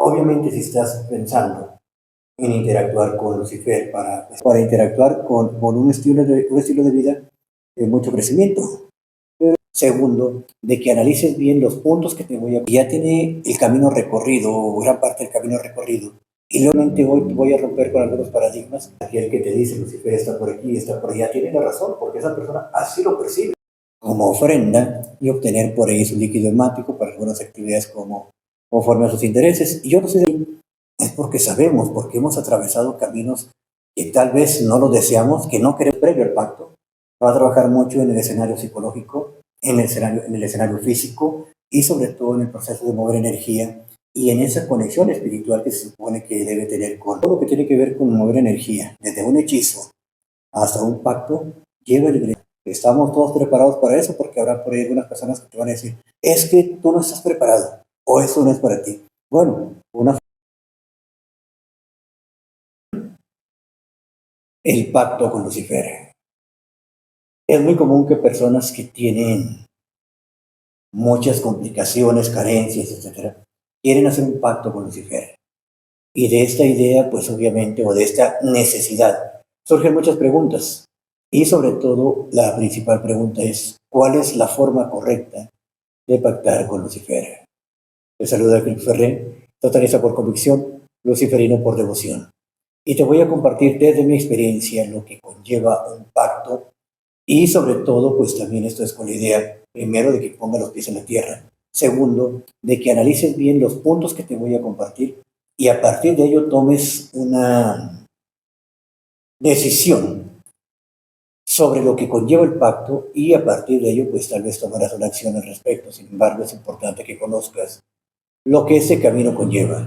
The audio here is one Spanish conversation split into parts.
Obviamente, si estás pensando en interactuar con Lucifer para interactuar con un estilo de vida de mucho crecimiento. Segundo, de que analices bien los puntos que te voy a... Ya tiene el camino recorrido, o gran parte del camino recorrido, y realmente hoy voy a romper con algunos paradigmas. Aquel que te dice Lucifer está por aquí, está por allá, tiene la razón, porque esa persona así lo percibe. Como ofrenda y obtener por ahí su líquido hemático para algunas actividades conforme a sus intereses. Y yo no sé de es porque sabemos, porque hemos atravesado caminos que tal vez no lo deseamos, que no queremos previo al pacto. Va a trabajar mucho en el escenario psicológico, en el escenario físico y sobre todo en el proceso de mover energía y en esa conexión espiritual que se supone que debe tener con todo lo que tiene que ver con mover energía, desde un hechizo hasta un pacto, lleva el ingreso. Estamos todos preparados para eso porque habrá por ahí algunas personas que te van a decir, es que tú no estás preparado o eso no es para ti. Bueno, el pacto con Lucifer. Es muy común que personas que tienen muchas complicaciones, carencias, etcétera, quieren hacer un pacto con Lucifer. Y de esta idea, pues obviamente, o de esta necesidad, surgen muchas preguntas. Y sobre todo, la principal pregunta es, ¿cuál es la forma correcta de pactar con Lucifer? Te saluda Philip Ferrer, totalista por convicción, luciferino por devoción. Y te voy a compartir desde mi experiencia lo que conlleva un pacto y sobre todo, pues también esto es con la idea, primero, de que ponga los pies en la tierra. Segundo, de que analices bien los puntos que te voy a compartir y a partir de ello tomes una decisión sobre lo que conlleva el pacto y a partir de ello, pues tal vez tomarás una acción al respecto. Sin embargo, es importante que conozcas lo que ese camino conlleva.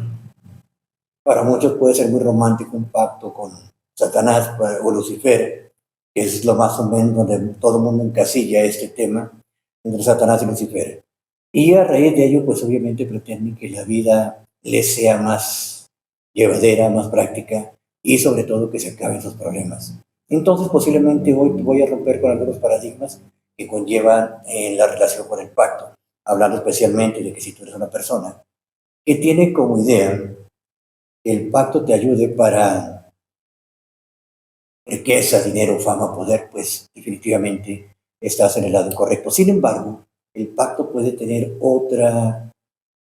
Para muchos puede ser muy romántico un pacto con Satanás o Lucifer, que es lo más o menos donde todo el mundo encasilla este tema entre Satanás y Lucifer. Y a raíz de ello, pues obviamente pretenden que la vida les sea más llevadera, más práctica y sobre todo que se acaben sus problemas. Entonces, posiblemente hoy voy a romper con algunos paradigmas que conllevan la relación con el pacto, hablando especialmente de que si tú eres una persona que tiene como idea que el pacto te ayude para riqueza, dinero, fama, poder, pues definitivamente estás en el lado correcto. Sin embargo, el pacto puede tener otra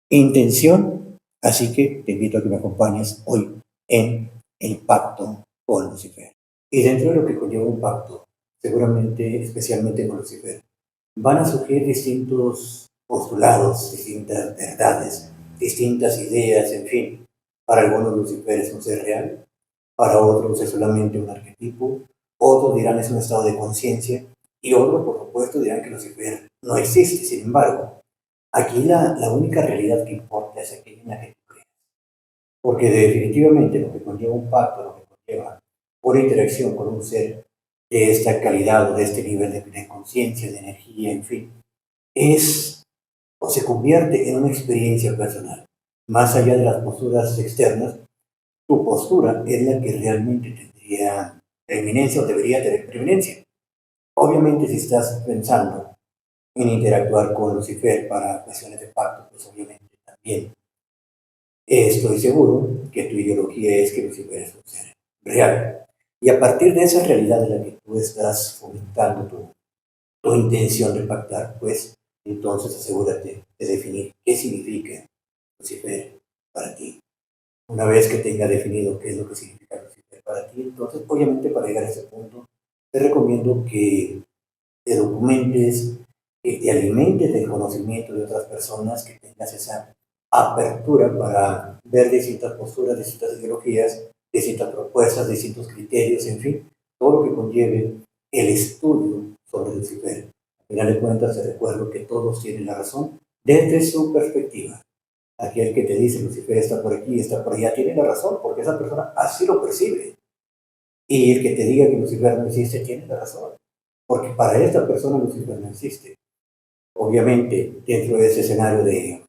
intención, así que te invito a que me acompañes hoy en el pacto con Lucifer. Y dentro de lo que conlleva un pacto, seguramente, especialmente con Lucifer, van a surgir distintos postulados, distintas verdades, distintas ideas, en fin. Para algunos Lucifer es un ser real, para otros es solamente un arquetipo, otros dirán es un estado de conciencia y otros, por supuesto, dirán que Lucifer no existe. Sin embargo, aquí la única realidad que importa es aquella en la que tú crees. Porque definitivamente lo que conlleva un pacto, lo que conlleva una interacción con un ser de esta calidad o de este nivel de conciencia, de energía, en fin, es o se convierte en una experiencia personal. Más allá de las posturas externas, tu postura es la que realmente tendría preeminencia o debería tener preeminencia. Obviamente, si estás pensando en interactuar con Lucifer para cuestiones de pacto, pues obviamente también estoy seguro que tu ideología es que Lucifer es un ser real. Y a partir de esa realidad en la que tú estás fomentando tu intención de pactar, pues entonces asegúrate de definir qué significa Lucifer para ti. Una vez que tenga definido qué es lo que significa Lucifer para ti, entonces obviamente para llegar a ese punto te recomiendo que te documentes, que te alimentes del conocimiento de otras personas, que tengas esa apertura para ver distintas posturas, distintas ideologías, distintas propuestas, distintos criterios, en fin, todo lo que conlleve el estudio sobre Lucifer. Al final de cuentas, te recuerdo que todos tienen la razón desde su perspectiva. Aquel que te dice Lucifer está por aquí, está por allá, tiene la razón, porque esa persona así lo percibe. Y el que te diga que Lucifer no existe, tiene la razón, porque para esta persona Lucifer no existe. Obviamente, dentro de ese escenario de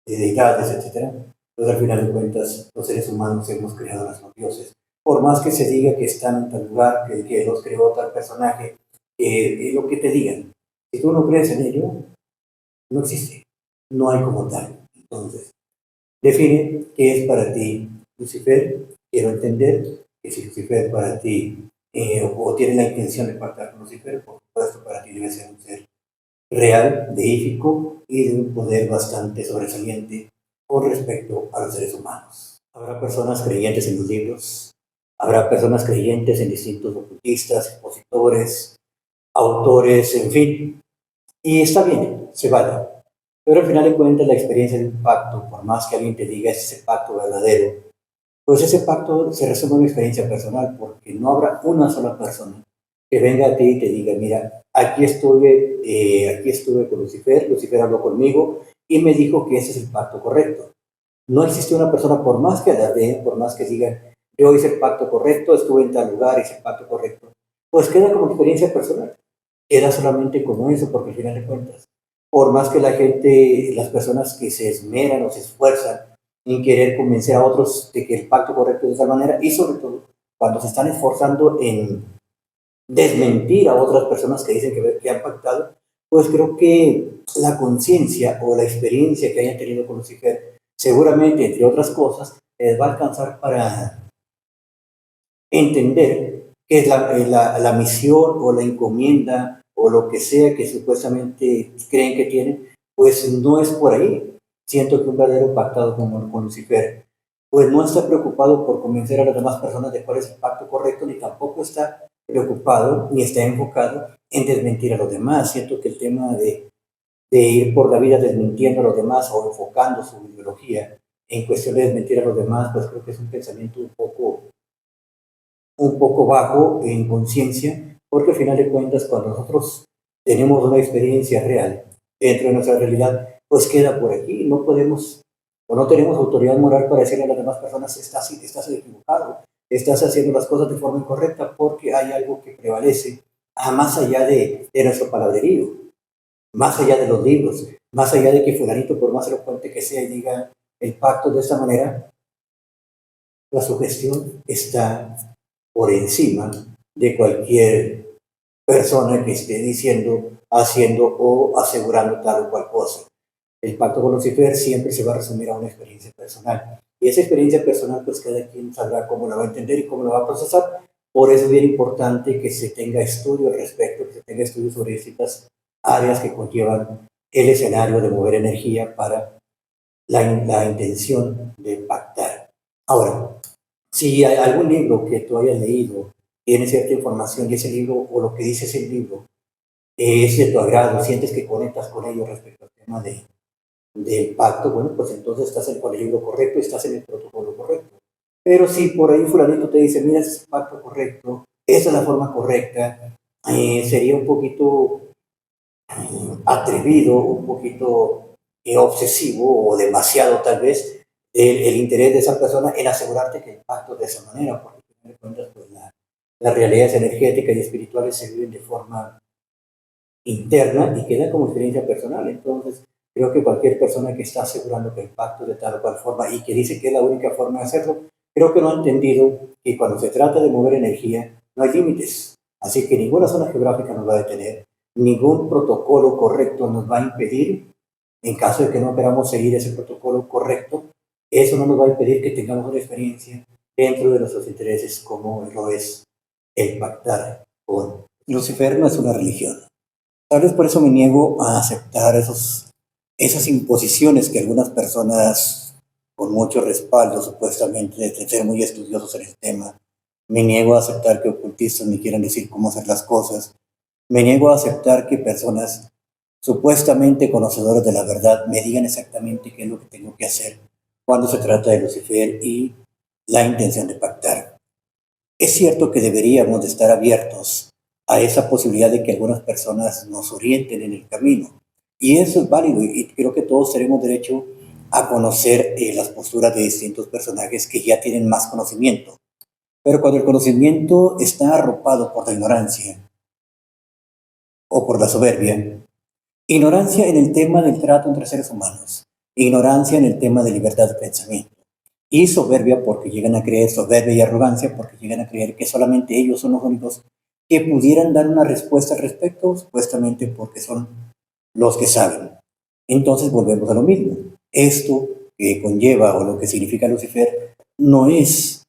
deidades, etcétera, pues al final de cuentas, los seres humanos hemos creado a los dioses. Por más que se diga que están en tal lugar, que los creó tal personaje, lo que te digan, si tú no crees en ello, no existe, no hay como tal. Entonces, Define qué es para ti Lucifer. Quiero entender que si Lucifer para ti o tiene la intención de pactar con Lucifer, por supuesto para ti debe ser un ser real, deífico y de un poder bastante sobresaliente con respecto a los seres humanos. Habrá personas creyentes en los libros, habrá personas creyentes en distintos ocultistas, expositores, autores, en fin, y está bien, se vale. Pero al final de cuentas la experiencia de un pacto, por más que alguien te diga es ese pacto verdadero, pues ese pacto se resume en una experiencia personal, porque no habrá una sola persona que venga a ti y te diga, mira, aquí estuve con Lucifer, Lucifer habló conmigo y me dijo que ese es el pacto correcto. No existe una persona, por más que alardeen, por más que digan, yo hice el pacto correcto, estuve en tal lugar, hice el pacto correcto, pues queda como experiencia personal, queda solamente como eso, porque al final de cuentas, por más que la gente, las personas que se esmeran o se esfuerzan en querer convencer a otros de que el pacto correcto es de esa manera, y sobre todo cuando se están esforzando en desmentir a otras personas que dicen que han pactado, pues creo que la conciencia o la experiencia que hayan tenido con Lucifer, seguramente, entre otras cosas, les va a alcanzar para entender qué es la misión o la encomienda o lo que sea que supuestamente creen que tienen, pues no es por ahí. Siento que un verdadero pactado con Lucifer, pues no está preocupado por convencer a las demás personas de cuál es el pacto correcto, ni tampoco está preocupado ni está enfocado en desmentir a los demás. Siento que el tema de ir por la vida desmintiendo a los demás o enfocando su ideología en cuestión de desmentir a los demás, pues creo que es un pensamiento un poco bajo en conciencia, porque al final de cuentas, cuando nosotros tenemos una experiencia real dentro de nuestra realidad, pues queda por aquí. No podemos o no tenemos autoridad moral para decirle a las demás personas, estás equivocado, estás haciendo las cosas de forma incorrecta, porque hay algo que prevalece más allá de nuestro palabrerío, más allá de los libros, más allá de que fulanito, por más elocuente que sea, y diga el pacto de esta manera, la sugestión está por encima de cualquier persona que esté diciendo, haciendo o asegurando tal o cual cosa. El pacto con Lucifer siempre se va a resumir a una experiencia personal. Y esa experiencia personal, pues cada quien sabrá cómo la va a entender y cómo la va a procesar. Por eso es bien importante que se tenga estudio al respecto, que se tenga estudio sobre distintas áreas que conllevan el escenario de mover energía para la intención de pactar. Ahora, si hay algún libro que tú hayas leído tiene cierta información y ese libro o lo que dice ese libro es de tu agrado, sientes que conectas con ello respecto al tema del pacto, bueno, pues entonces estás con el libro correcto, estás en el protocolo correcto. Pero si por ahí fulanito te dice, mira, ese es el pacto correcto, esa es la forma correcta, sería un poquito atrevido, un poquito obsesivo o demasiado tal vez el interés de esa persona en asegurarte que el pacto de esa manera, porque de cuentas, pues, las realidades energéticas y espirituales se viven de forma interna y queda como experiencia personal. Entonces, creo que cualquier persona que está asegurando que el pacto es de tal o cual forma y que dice que es la única forma de hacerlo, creo que no ha entendido que cuando se trata de mover energía no hay límites. Así que ninguna zona geográfica nos va a detener, ningún protocolo correcto nos va a impedir, en caso de que no queramos seguir ese protocolo correcto, eso no nos va a impedir que tengamos una experiencia dentro de nuestros intereses como lo es el pactar con Lucifer. No es una religión. Tal vez por eso me niego a aceptar esas imposiciones que algunas personas con mucho respaldo, supuestamente, de ser muy estudiosos en el tema, me niego a aceptar que ocultistas me quieran decir cómo hacer las cosas, me niego a aceptar que personas supuestamente conocedoras de la verdad me digan exactamente qué es lo que tengo que hacer cuando se trata de Lucifer y la intención de pactar. Es cierto que deberíamos de estar abiertos a esa posibilidad de que algunas personas nos orienten en el camino. Y eso es válido y creo que todos tenemos derecho a conocer las posturas de distintos personajes que ya tienen más conocimiento. Pero cuando el conocimiento está arropado por la ignorancia o por la soberbia, ignorancia en el tema del trato entre seres humanos, ignorancia en el tema de libertad de pensamiento, y soberbia porque llegan a creer, soberbia y arrogancia porque llegan a creer que solamente ellos son los únicos que pudieran dar una respuesta al respecto, supuestamente porque son los que saben. Entonces volvemos a lo mismo. Esto que conlleva o lo que significa Lucifer no es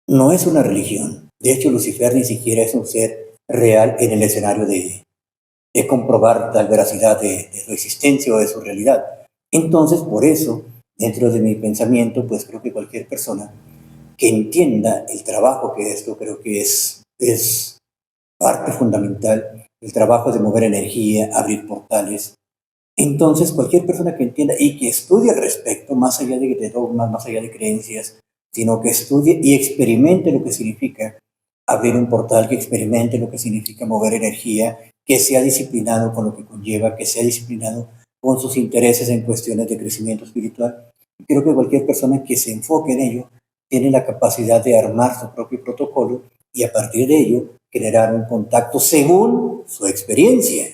una religión. De hecho, Lucifer ni siquiera es un ser real en el escenario de comprobar tal veracidad de su existencia o de su realidad. Entonces, por eso, dentro de mi pensamiento, pues creo que cualquier persona que entienda el trabajo que esto creo que es parte fundamental, el trabajo de mover energía, abrir portales. Entonces, cualquier persona que entienda y que estudie al respecto, más allá de dogmas, más allá de creencias, sino que estudie y experimente lo que significa abrir un portal, que experimente lo que significa mover energía, que sea disciplinado con lo que conlleva, que sea disciplinado con sus intereses en cuestiones de crecimiento espiritual. Creo que cualquier persona que se enfoque en ello tiene la capacidad de armar su propio protocolo y a partir de ello generar un contacto según su experiencia,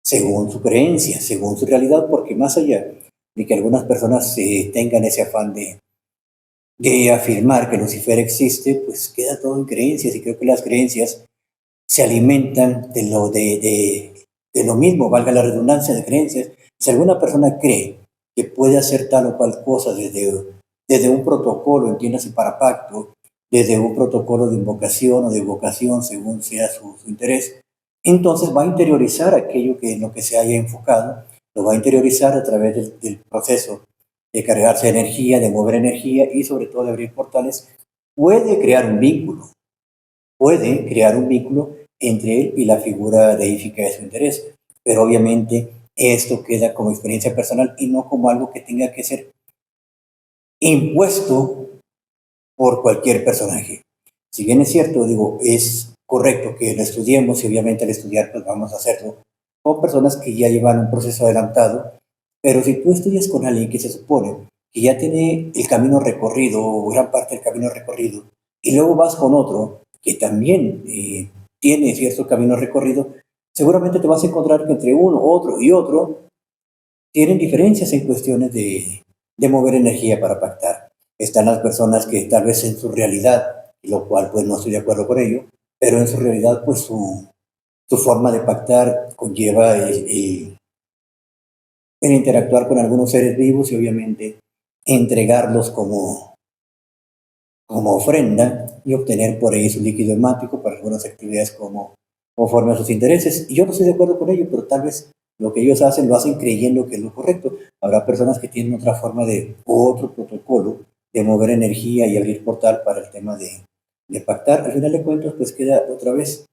según su creencia, según su realidad, porque más allá de que algunas personas tengan ese afán de afirmar que Lucifer existe, pues queda todo en creencias y creo que las creencias se alimentan de lo mismo, valga la redundancia de creencias. Si alguna persona cree que puede hacer tal o cual cosa desde un protocolo, entiéndase para pacto, desde un protocolo de invocación o de evocación, según sea su interés, entonces va a interiorizar aquello que en lo que se haya enfocado, lo va a interiorizar a través del proceso de cargarse energía, de mover energía y sobre todo de abrir portales, puede crear un vínculo entre él y la figura deífica de su interés. Pero obviamente esto queda como experiencia personal y no como algo que tenga que ser impuesto por cualquier personaje. Si bien es cierto, digo, es correcto que lo estudiemos y obviamente al estudiar pues vamos a hacerlo con personas que ya llevan un proceso adelantado, pero si tú estudias con alguien que se supone que ya tiene el camino recorrido o gran parte del camino recorrido y luego vas con otro que también tiene cierto camino recorrido, seguramente te vas a encontrar que entre uno, otro y otro tienen diferencias en cuestiones de mover energía para pactar. Están las personas que tal vez en su realidad, lo cual pues no estoy de acuerdo con ello, pero en su realidad pues su forma de pactar conlleva el interactuar con algunos seres vivos y obviamente entregarlos como ofrenda y obtener por ahí su líquido hemático para algunas actividades conforme a sus intereses. Y yo no estoy de acuerdo con ello, pero tal vez lo que ellos hacen lo hacen creyendo que es lo correcto. Habrá personas que tienen otra forma de, otro protocolo de mover energía y abrir portal para el tema de pactar. Al final de cuentas, pues queda otra vez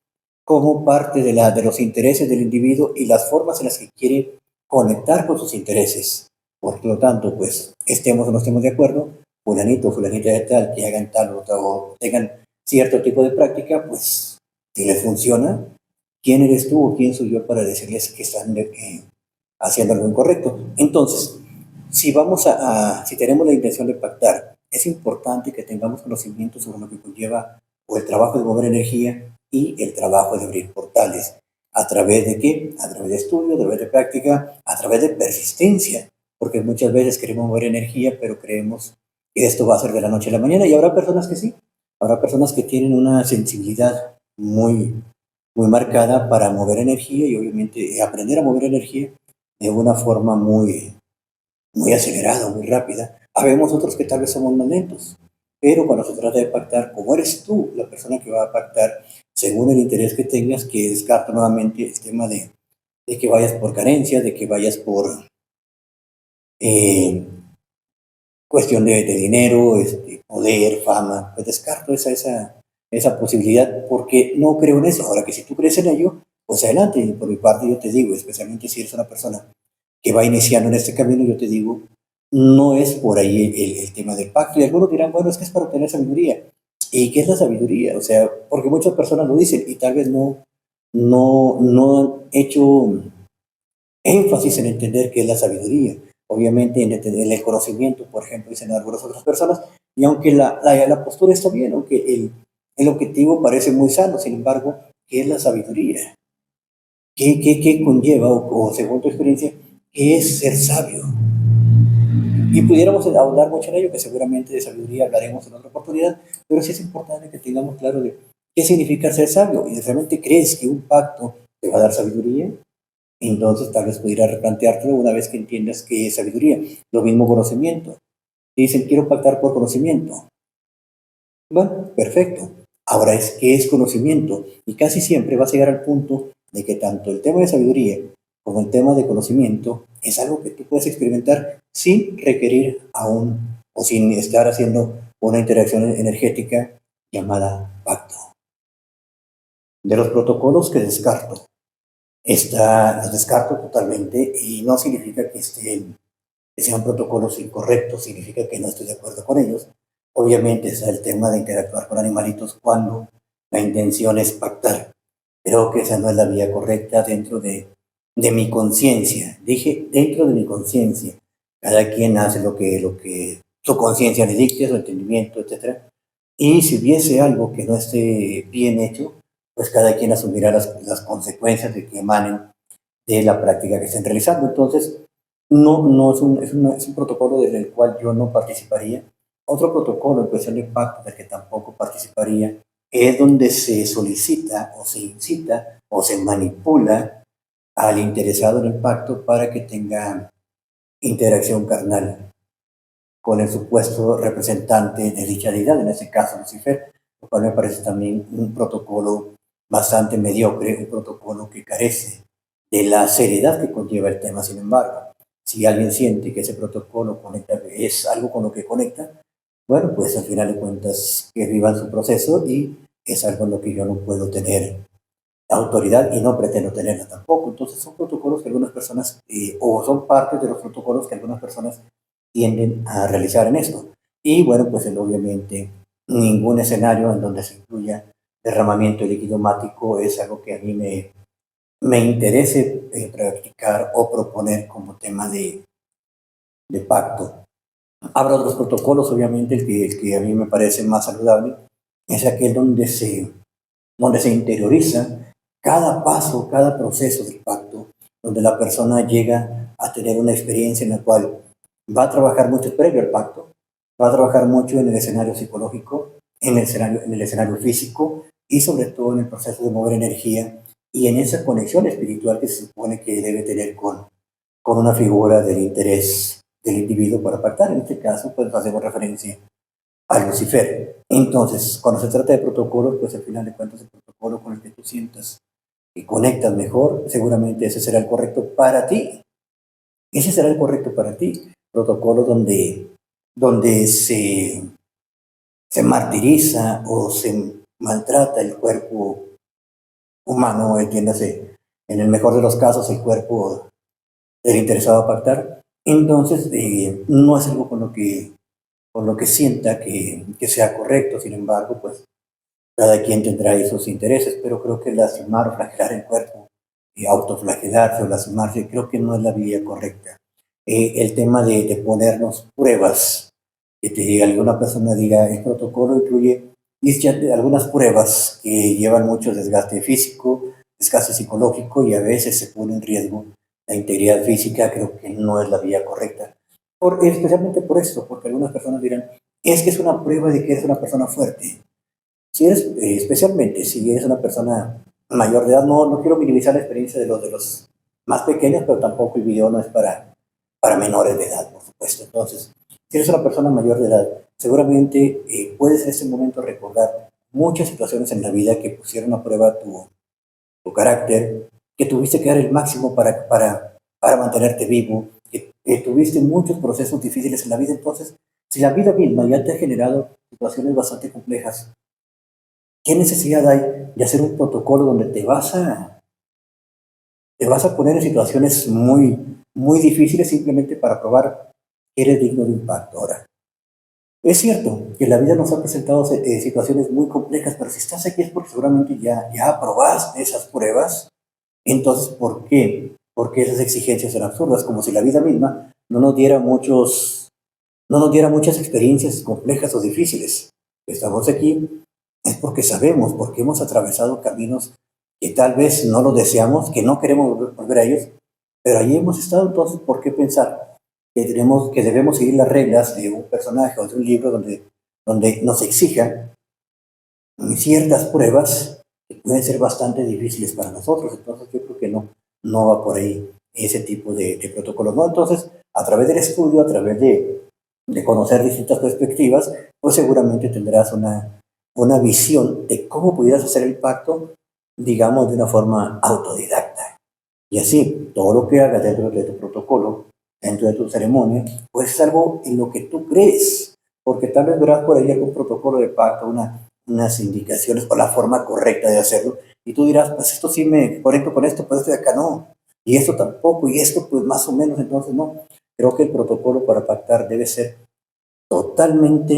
como parte de los intereses del individuo y las formas en las que quiere conectar con sus intereses. Por lo tanto, pues estemos o no estemos de acuerdo, fulanito o fulanita de tal, que hagan tal o tengan cierto tipo de práctica, pues si les funciona, ¿quién eres tú o quién soy yo para decirles que están haciendo algo incorrecto? Entonces, si tenemos la intención de pactar, es importante que tengamos conocimiento sobre lo que conlleva o el trabajo de mover energía y el trabajo de abrir portales. ¿A través de qué? A través de estudio, a través de práctica, a través de persistencia, porque muchas veces queremos mover energía, pero creemos que esto va a ser de la noche a la mañana y habrá personas que sí, habrá personas que tienen una sensibilidad muy marcada para mover energía y obviamente aprender a mover energía de una forma muy acelerada, muy rápida. Habemos otros que tal vez somos más lentos, pero cuando se trata de pactar, como eres tú la persona que va a pactar, según el interés que tengas, que descarta nuevamente el tema de que vayas por carencia, de que vayas por eh, cuestión de dinero, poder, fama, pues descarto esa posibilidad porque no creo en eso. Ahora que si tú crees en ello, pues adelante. Y por mi parte yo te digo, especialmente si eres una persona que va iniciando en este camino, yo te digo, no es por ahí el tema del pacto. Y algunos dirán, bueno, es que es para obtener sabiduría. ¿Y qué es la sabiduría? O sea, porque muchas personas lo dicen y tal vez no han hecho énfasis en entender qué es la sabiduría. Obviamente en el conocimiento, por ejemplo, dicen algunas otras personas, y aunque la postura está bien, aunque el objetivo parece muy sano, sin embargo, ¿qué es la sabiduría? ¿Qué conlleva, o según tu experiencia, qué es ser sabio? Y pudiéramos ahondar mucho en ello, que seguramente de sabiduría hablaremos en otra oportunidad, pero sí es importante que tengamos claro de qué significa ser sabio. ¿Y realmente crees que un pacto te va a dar sabiduría? Entonces tal vez pudiera replanteártelo una vez que entiendas qué es sabiduría. Lo mismo conocimiento. Te dicen, quiero pactar por conocimiento. Bueno, perfecto. Ahora es qué es conocimiento. Y casi siempre vas a llegar al punto de que tanto el tema de sabiduría como el tema de conocimiento es algo que tú puedes experimentar sin requerir aún o sin estar haciendo una interacción energética llamada pacto. De los protocolos que descarto, los descarto totalmente y no significa que sean protocolos incorrectos, significa que no estoy de acuerdo con ellos. Obviamente está el tema de interactuar con animalitos cuando la intención es pactar. Creo que esa no es la vía correcta dentro de mi conciencia. Dije dentro de mi conciencia. Cada quien hace lo que su conciencia le dicte, su entendimiento, etc. Y si hubiese algo que no esté bien hecho, pues cada quien asumirá las consecuencias de que emanen de la práctica que estén realizando. Entonces, no es un protocolo del cual yo no participaría. Otro protocolo en cuestión de pacto del que tampoco participaría es donde se solicita o se incita o se manipula al interesado en el pacto para que tenga interacción carnal con el supuesto representante de dicha deidad, en este caso Lucifer, lo cual me parece también un protocolo bastante mediocre, un protocolo que carece de la seriedad que conlleva el tema. Sin embargo, si alguien siente que ese protocolo conecta, es algo con lo que conecta, bueno, pues al final de cuentas que vivan su proceso y es algo en lo que yo no puedo tener autoridad y no pretendo tenerla tampoco. Entonces son protocolos que algunas personas, o son partes de los protocolos que algunas personas tienden a realizar en esto. Y bueno, pues obviamente ningún escenario en donde se incluya derramamiento de líquido mático es algo que a mí me interese practicar o proponer como tema de pacto. Habrá otros protocolos, obviamente, el que a mí me parece más saludable es aquel donde se interioriza cada paso, cada proceso del pacto, donde la persona llega a tener una experiencia en la cual va a trabajar mucho previo al pacto, va a trabajar mucho en el escenario psicológico, en el escenario físico y sobre todo en el proceso de mover energía y en esa conexión espiritual que se supone que debe tener con una figura del interés del individuo para pactar. En este caso, pues hacemos referencia a Lucifer. Entonces, cuando se trata de protocolos, pues al final de cuentas el protocolo con el que tú sientas que conectas mejor, seguramente ese será el correcto para ti. Ese será el correcto para ti. Protocolo donde se martiriza o se maltrata el cuerpo humano, entiéndase, en el mejor de los casos, el cuerpo del interesado a pactar. Entonces, no es algo con lo que sienta que sea correcto. Sin embargo, pues cada quien tendrá ahí sus intereses, pero creo que lastimar o flagelar el cuerpo, autoflagelarse o lastimarse, creo que no es la vía correcta. El tema de ponernos pruebas, que alguna persona diga, el protocolo incluye dice, algunas pruebas que llevan mucho desgaste físico, desgaste psicológico y a veces se pone en riesgo la integridad física, creo que no es la vía correcta. Especialmente por esto, porque algunas personas dirán, es que es una prueba de que eres una persona fuerte. Si eres, especialmente si eres una persona mayor de edad, no quiero minimizar la experiencia de los más pequeños, pero tampoco el video no es para menores de edad, por supuesto. Entonces, si eres una persona mayor de edad, seguramente puedes en ese momento recordar muchas situaciones en la vida que pusieron a prueba tu carácter, que tuviste que dar el máximo para mantenerte vivo, que tuviste muchos procesos difíciles en la vida. Entonces, si la vida misma ya te ha generado situaciones bastante complejas, ¿qué necesidad hay de hacer un protocolo donde te vas a poner en situaciones muy, muy difíciles simplemente para probar que eres digno de impacto? Ahora, es cierto que la vida nos ha presentado situaciones muy complejas, pero si estás aquí es porque seguramente ya aprobaste esas pruebas. Entonces, ¿por qué? Porque esas exigencias son absurdas, como si la vida misma no nos diera muchas experiencias complejas o difíciles. Estamos aquí es porque sabemos, porque hemos atravesado caminos que tal vez no los deseamos, que no queremos volver a ellos, pero ahí hemos estado. Entonces, ¿por qué pensar que debemos seguir las reglas de un personaje o de un libro donde nos exijan ciertas pruebas que pueden ser bastante difíciles para nosotros? Entonces, yo creo que no, no va por ahí ese tipo de protocolos, ¿no? Entonces, a través del estudio, a través de conocer distintas perspectivas, pues seguramente tendrás una visión de cómo pudieras hacer el pacto, digamos, de una forma autodidacta. Y así, todo lo que hagas dentro de tu protocolo, dentro de tu ceremonia, pues es algo en lo que tú crees, porque tal vez verás por ahí algún protocolo de pacto, unas indicaciones o la forma correcta de hacerlo, y tú dirás, pues esto sí me conecto con esto, pues esto de acá no, y esto tampoco, y esto pues más o menos, entonces no. Creo que el protocolo para pactar debe ser totalmente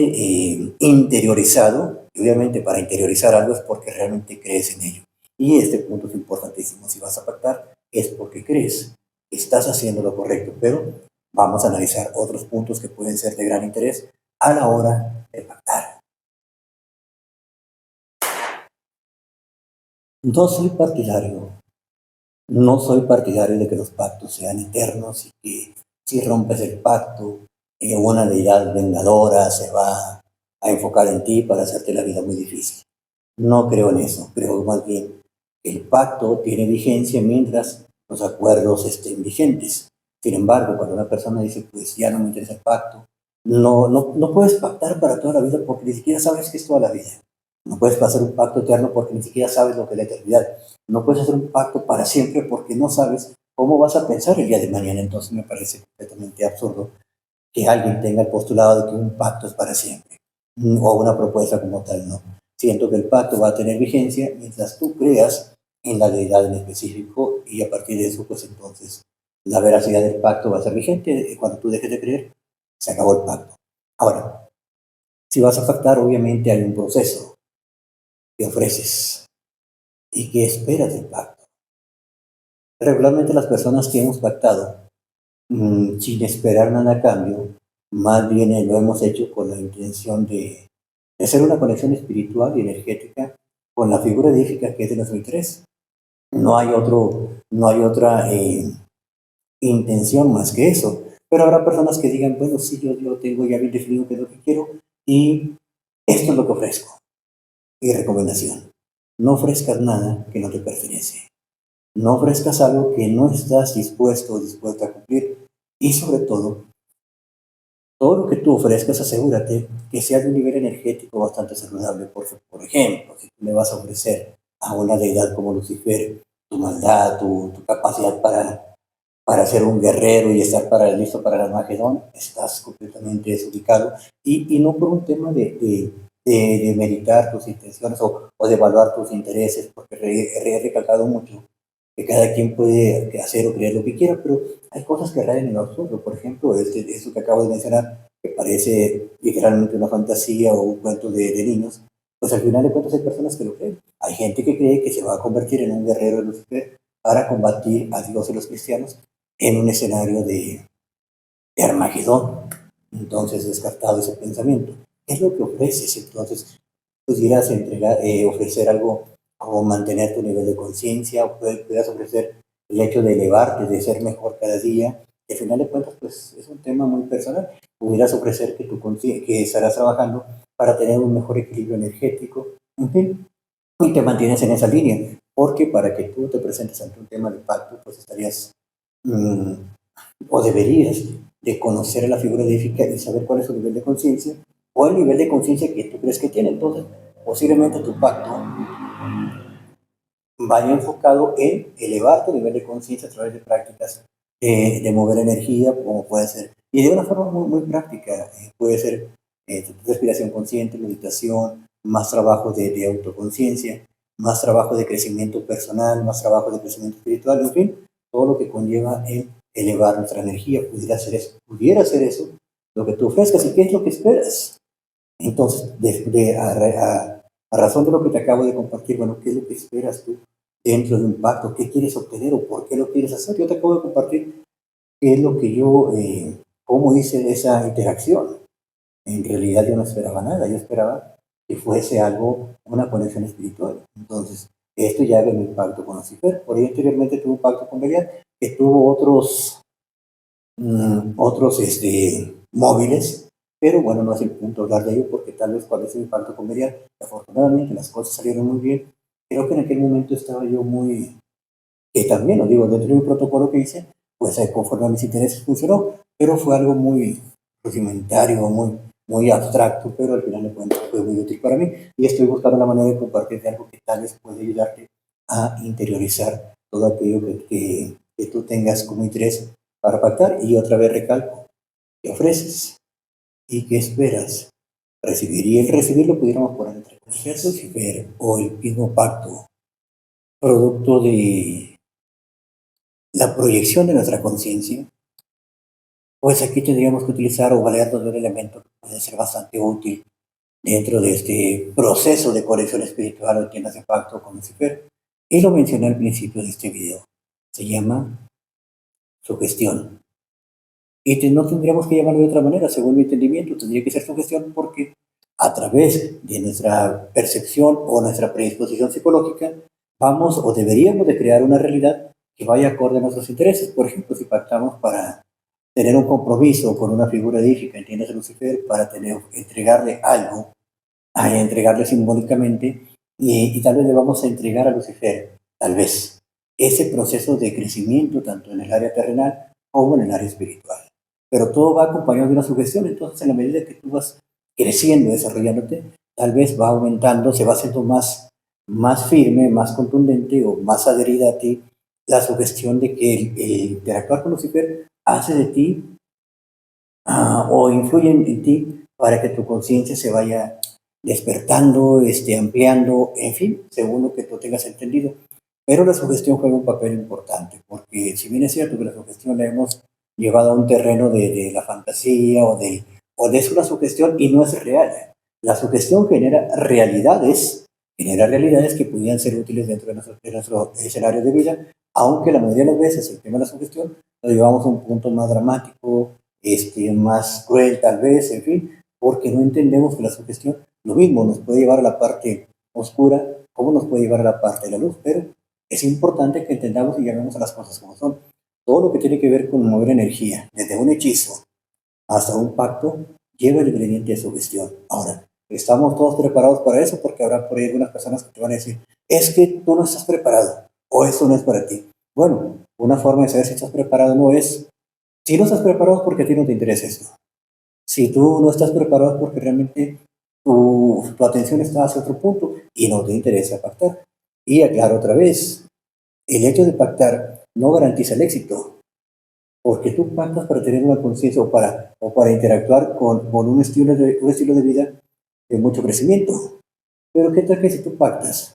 interiorizado, y obviamente para interiorizar algo es porque realmente crees en ello. Y este punto es importantísimo. Si vas a pactar, es porque crees que estás haciendo lo correcto, pero vamos a analizar otros puntos que pueden ser de gran interés a la hora de pactar. No soy partidario, no soy partidario de que los pactos sean eternos y que si rompes el pacto, una deidad vengadora se va a enfocar en ti para hacerte la vida muy difícil. No creo en eso, creo más bien que el pacto tiene vigencia mientras los acuerdos estén vigentes. Sin embargo, cuando una persona dice, pues ya no me interesa el pacto, no puedes pactar para toda la vida porque ni siquiera sabes qué es toda la vida. No puedes hacer un pacto eterno porque ni siquiera sabes lo que es la eternidad. No puedes hacer un pacto para siempre porque no sabes cómo vas a pensar el día de mañana. Entonces me parece completamente absurdo que alguien tenga el postulado de que un pacto es para siempre, o una propuesta como tal, no. Siento que el pacto va a tener vigencia mientras tú creas en la deidad en específico y a partir de eso, pues entonces la veracidad del pacto va a ser vigente y cuando tú dejes de creer, se acabó el pacto. Ahora, si vas a pactar, obviamente hay un proceso que ofreces y que esperas del pacto. Regularmente las personas que hemos pactado sin esperar nada a cambio, más bien lo hemos hecho con la intención de hacer una conexión espiritual y energética con la figura edífica que es de nuestro interés. No hay otra intención más que eso. Pero habrá personas que digan, bueno, sí, yo tengo ya bien definido qué es lo que quiero y esto es lo que ofrezco. Y recomendación, no ofrezcas nada que no te pertenece. No ofrezcas algo que no estás dispuesto o dispuesta a cumplir. Y sobre todo lo que tú ofrezcas, asegúrate que sea de un nivel energético bastante saludable. Por ejemplo, si tú le vas a ofrecer a una deidad como Lucifer tu maldad, tu capacidad para ser un guerrero y estar listo para el Armagedón, estás completamente desubicado. Y no por un tema de meditar tus intenciones o de evaluar tus intereses, porque he recalcado mucho que cada quien puede hacer o creer lo que quiera, pero hay cosas que rayan en lo absurdo. Por ejemplo, eso que acabo de mencionar, que parece literalmente una fantasía o un cuento de niños, pues al final de cuentas hay personas que lo creen. Hay gente que cree que se va a convertir en un guerrero de Lucifer para combatir a Dios y los cristianos en un escenario de Armagedón. Entonces, descartado ese pensamiento. ¿Qué es lo que ofreces? Entonces, pudieras ofrecer algo como mantener tu nivel de conciencia, o pudieras ofrecer el hecho de elevarte, de ser mejor cada día. Y al final de cuentas, pues es un tema muy personal. Pudieras ofrecer que estarás trabajando para tener un mejor equilibrio energético, en fin, y te mantienes en esa línea, porque para que tú te presentes ante un tema de pacto, pues estarías mmm, o deberías de conocer a la figura edífica y saber cuál es su nivel de conciencia o el nivel de conciencia que tú crees que tiene. Entonces, posiblemente tu pacto vaya enfocado en elevar tu nivel de conciencia a través de prácticas de mover energía, como puede ser, y de una forma muy práctica, puede ser respiración consciente, meditación, más trabajo de autoconciencia, más trabajo de crecimiento personal, más trabajo de crecimiento espiritual, en fin, todo lo que conlleva el elevar nuestra energía, pudiera ser eso lo que tú ofrezcas. ¿Y qué es lo que esperas? Entonces, a razón de lo que te acabo de compartir, bueno, ¿qué es lo que esperas tú dentro de un pacto? ¿Qué quieres obtener o por qué lo quieres hacer? Yo te acabo de compartir qué es lo que cómo hice esa interacción. En realidad yo no esperaba nada, yo esperaba que fuese algo, una conexión espiritual. Entonces, esto ya era mi pacto con Lucifer. Por ahí anteriormente tuve un pacto con Belial, que tuvo otros móviles, pero bueno, no es el punto hablar de ello porque tal vez cuando hice mi pacto con Belial, afortunadamente las cosas salieron muy bien. Creo que en aquel momento estaba yo que también, lo digo, dentro de un protocolo que hice, pues conforme a mis intereses funcionó, pero fue algo muy rudimentario, muy abstracto, pero al final de cuentas fue muy útil para mí y estoy buscando la manera de compartirte algo que tal vez puede ayudarte a interiorizar todo aquello que tú tengas como interés para pactar. Y otra vez recalco, ¿qué ofreces y qué esperas recibir? Y el recibir lo pudiéramos poner entre comillas, Lucifer, o el mismo pacto, producto de la proyección de nuestra conciencia. Pues aquí tendríamos que utilizar o valernos de un elemento que puede ser bastante útil dentro de este proceso de conexión espiritual o tiendas de pacto con Lucifer. Y lo mencioné al principio de este video. Se llama sugestión. Y no tendríamos que llamarlo de otra manera, según mi entendimiento. Tendría que ser sugestión porque a través de nuestra percepción o nuestra predisposición psicológica, vamos o deberíamos de crear una realidad que vaya acorde a nuestros intereses. Por ejemplo, si pactamos para tener un compromiso con una figura edífica, entiendes, Lucifer, para entregarle algo, a entregarle simbólicamente, y tal vez le vamos a entregar a Lucifer, tal vez, ese proceso de crecimiento tanto en el área terrenal como en el área espiritual. Pero todo va acompañado de una sugestión, entonces en la medida que tú vas creciendo, desarrollándote, tal vez va aumentando, se va haciendo más firme, más contundente o más adherida a ti la sugestión de que el interactuar con Lucifer hace de ti o influye en ti para que tu conciencia se vaya despertando, ampliando, en fin, según lo que tú tengas entendido. Pero la sugestión juega un papel importante, porque si bien es cierto que la sugestión la hemos llevado a un terreno de la fantasía o de es una sugestión y no es real. La sugestión genera realidades que pudieran ser útiles dentro de nuestro escenario de vida, aunque la mayoría de las veces el tema de la sugestión lo llevamos a un punto más dramático, más cruel tal vez, en fin, porque no entendemos que la sugestión, lo mismo, nos puede llevar a la parte oscura, como nos puede llevar a la parte de la luz, pero es importante que entendamos y llamemos a las cosas como son. Todo lo que tiene que ver con mover energía, desde un hechizo hasta un pacto, lleva el ingrediente de sugestión. Ahora, estamos todos preparados para eso porque habrá por ahí algunas personas que te van a decir, es que tú no estás preparado o eso no es para ti. Bueno, una forma de saber si estás preparado no es, si no estás preparado es porque a ti no te interesa esto. Si tú no estás preparado es porque realmente tu atención está hacia otro punto y no te interesa pactar. Y aclaro otra vez, el hecho de pactar no garantiza el éxito, porque tú pactas para tener una conciencia o para interactuar con un estilo de vida de mucho crecimiento. Pero ¿qué tal que si tú pactas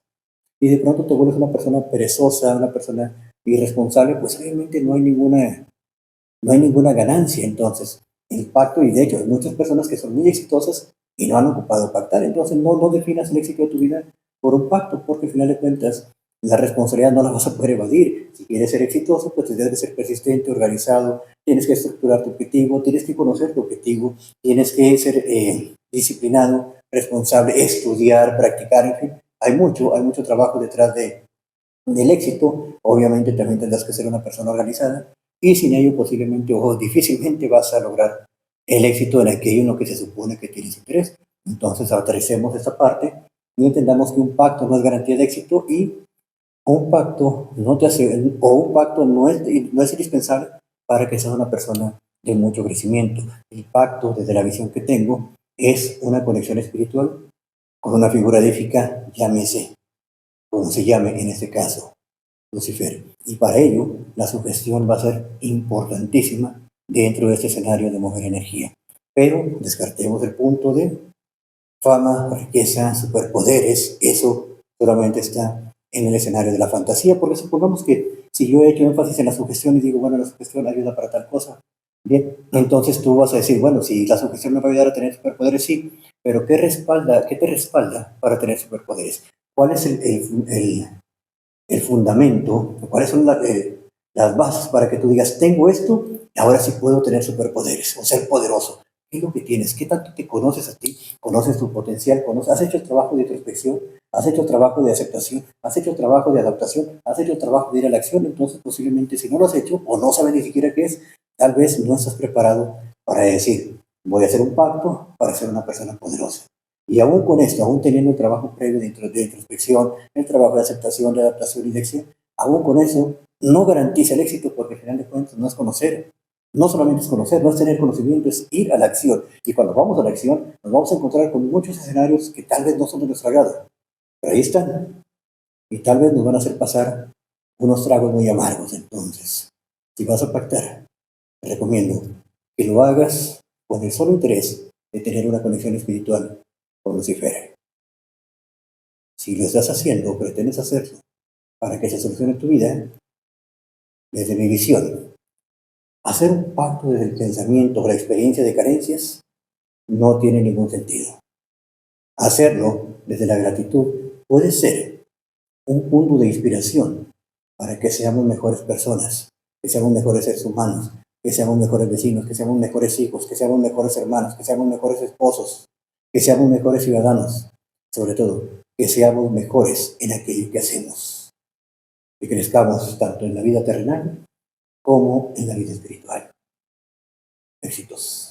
y de pronto te vuelves una persona perezosa, una persona irresponsable? Pues realmente no hay ninguna ganancia. Entonces, el pacto, y de hecho hay muchas personas que son muy exitosas y no han ocupado pactar. Entonces, no definas el éxito de tu vida por un pacto, porque al final de cuentas la responsabilidad no la vas a poder evadir. Si quieres ser exitoso, pues tienes que ser persistente, organizado, tienes que estructurar tu objetivo, tienes que conocer tu objetivo, tienes que ser disciplinado, responsable, estudiar, practicar, en fin. Hay mucho trabajo detrás del éxito. Obviamente también tendrás que ser una persona organizada y sin ello posiblemente o difícilmente vas a lograr el éxito en aquello en lo que se supone que tienes interés. Entonces aterricemos esta parte y entendamos que un pacto no es garantía de éxito y un pacto no te hace, o un pacto no es indispensable para que seas una persona de mucho crecimiento. El pacto, desde la visión que tengo, es una conexión espiritual con una figura edífica, llámese como se llame en este caso, Lucifer. Y para ello, la sugestión va a ser importantísima dentro de este escenario de mover energía. Pero descartemos el punto de fama, riqueza, superpoderes. Eso solamente está en el escenario de la fantasía, porque supongamos que si yo he hecho énfasis en la sugestión y digo, bueno, la sugestión ayuda para tal cosa, bien, entonces tú vas a decir, bueno, si la sugestión me va a ayudar a tener superpoderes, sí, pero ¿qué te respalda para tener superpoderes? ¿Cuál es el fundamento, cuáles son las bases para que tú digas, tengo esto, y ahora sí puedo tener superpoderes o ser poderoso? ¿Qué es lo que tienes? ¿Qué tanto te conoces a ti? ¿Conoces tu potencial? ¿Has hecho el trabajo de introspección? ¿Has hecho el trabajo de aceptación? ¿Has hecho el trabajo de adaptación? ¿Has hecho el trabajo de ir a la acción? Entonces, posiblemente, si no lo has hecho o no sabes ni siquiera qué es, tal vez no estás preparado para decir, voy a hacer un pacto para ser una persona poderosa. Y aún con esto, aún teniendo el trabajo previo de introspección, el trabajo de aceptación, de adaptación y de acción, Aún con eso, no garantiza el éxito porque al final de cuentas no es conocer. No solamente es conocer, no es tener conocimiento, es ir a la acción. Y cuando vamos a la acción, nos vamos a encontrar con muchos escenarios que tal vez no son de nuestro agrado. Pero ahí están. Y tal vez nos van a hacer pasar unos tragos muy amargos. Entonces, si vas a pactar, te recomiendo que lo hagas con el solo interés de tener una conexión espiritual con Lucifer. Si lo estás haciendo o pretendes hacerlo para que se solucione tu vida, desde mi visión, hacer un pacto desde el pensamiento o la experiencia de carencias no tiene ningún sentido. Hacerlo desde la gratitud puede ser un punto de inspiración para que seamos mejores personas, que seamos mejores seres humanos, que seamos mejores vecinos, que seamos mejores hijos, que seamos mejores hermanos, que seamos mejores esposos, que seamos mejores ciudadanos, sobre todo, que seamos mejores en aquello que hacemos, que crezcamos tanto en la vida terrenal como en la vida espiritual. Éxitos.